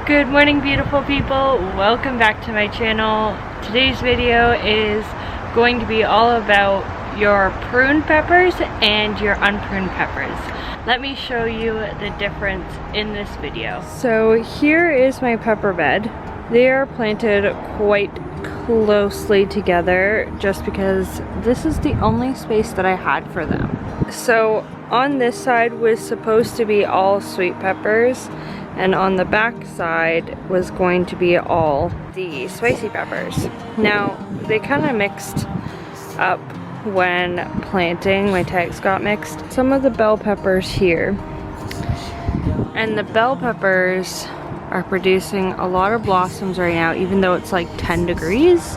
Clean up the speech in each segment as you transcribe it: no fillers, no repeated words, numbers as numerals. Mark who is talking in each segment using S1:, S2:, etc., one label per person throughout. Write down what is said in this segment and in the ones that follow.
S1: Good morning, beautiful people. Welcome back to my channel. Today's video is going to be all about your pruned peppers and your unpruned peppers. Let me show you the difference in this video. So here is my pepper bed. They are planted quite closely together just because this is the only space that I had for them. So on this side was supposed to be all sweet peppers, and on the back side was going to be all the spicy peppers. Now, they kind of mixed up when planting. My tags got mixed. Some of the bell peppers here. And the bell peppers are producing a lot of blossoms right now, even though it's like 10 degrees,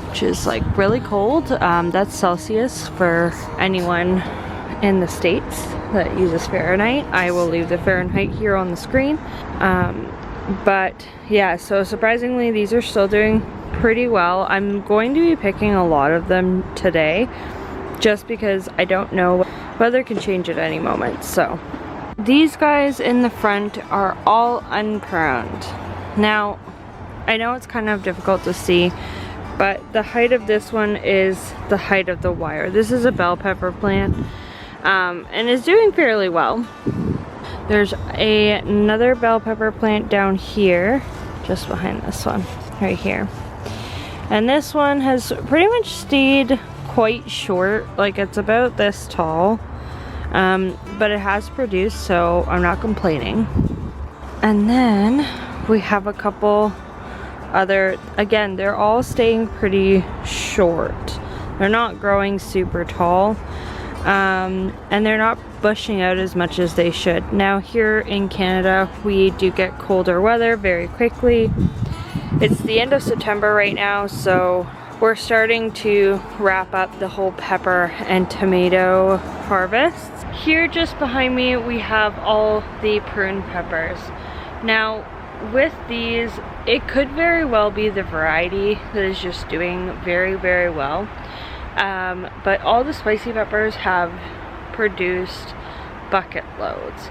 S1: which is like really cold. That's Celsius for anyone in the States that uses Fahrenheit. I will leave the Fahrenheit here on the screen. But yeah, so surprisingly these are still doing pretty well. I'm going to be picking a lot of them today just because I don't know, weather can change at any moment. So these guys in the front are all unpruned. Now I know it's kind of difficult to see, but the height of this one is the height of the wire. This is a bell pepper plant. And is doing fairly well. There's another bell pepper plant down here, just behind this one, right here. And this one has pretty much stayed quite short, like it's about this tall. But it has produced, so I'm not complaining. And then we have a couple other, again, they're all staying pretty short. They're not growing super tall. And they're not bushing out as much as they should. Now here in Canada we do get colder weather very quickly. It's the end of September right now, so we're starting to wrap up the whole pepper and tomato harvests. Here just behind me we have all the pruned peppers. Now with these, it could very well be the variety that is just doing very, very well. But all the spicy peppers have produced bucket loads.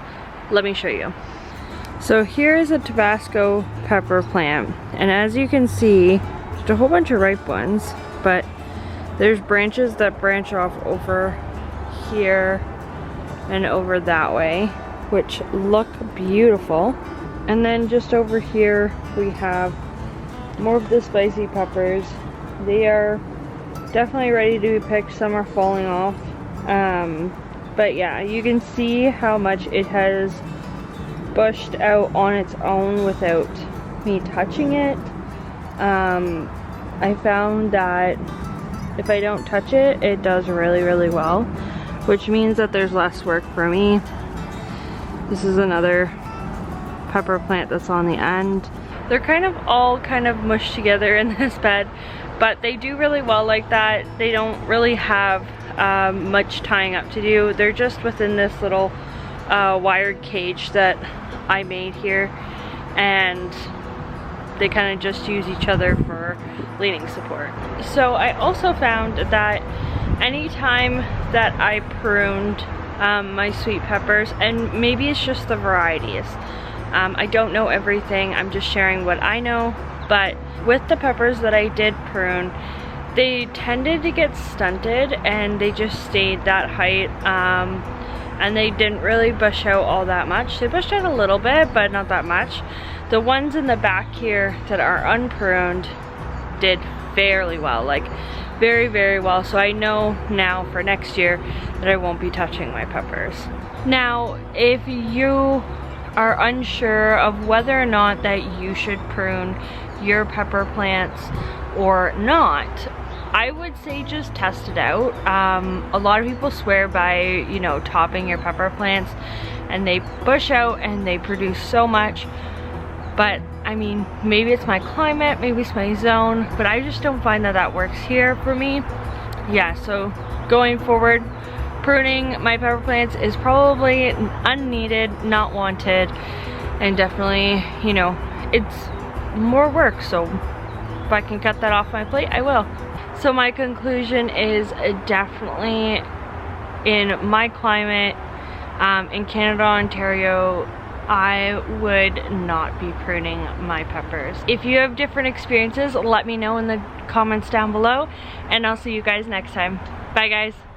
S1: Let me show you. So here is a Tabasco pepper plant, and as you can see, there's a whole bunch of ripe ones, but there's branches that branch off over here and over that way, which look beautiful. And then just over here we have more of the spicy peppers. They are definitely ready to be picked. Some are falling off. But yeah, you can see how much it has bushed out on its own without me touching it. I found that if I don't touch it, it does really, really well, which means that there's less work for me. This is another pepper plant that's on the end. They're kind of all mushed together in this bed, but they do really well like that. They don't really have much tying up to do. They're just within this little wired cage that I made here, and they kind of just use each other for leaning support. So I also found that anytime that I pruned my sweet peppers, and maybe it's just the varieties, I don't know everything, I'm just sharing what I know, but with the peppers that I did prune, they tended to get stunted and they just stayed that height, and they didn't really bush out all that much. They bushed out a little bit, but not that much. The ones in the back here that are unpruned did fairly well, like very, very well. So I know now for next year that I won't be touching my peppers. Now, if you are unsure of whether or not that you should prune your pepper plants or not, I would say just test it out. A lot of people swear by, you know, topping your pepper plants, and they bush out and they produce so much. But I mean, maybe it's my climate, maybe it's my zone, but I just don't find that that works here for me. Yeah, so going forward, pruning my pepper plants is probably unneeded, not wanted, and definitely, you know, it's more work. So if I can cut that off my plate, I will. So my conclusion is definitely in my climate, in Canada, Ontario, I would not be pruning my peppers. If you have different experiences, let me know in the comments down below, and I'll see you guys next time. Bye guys.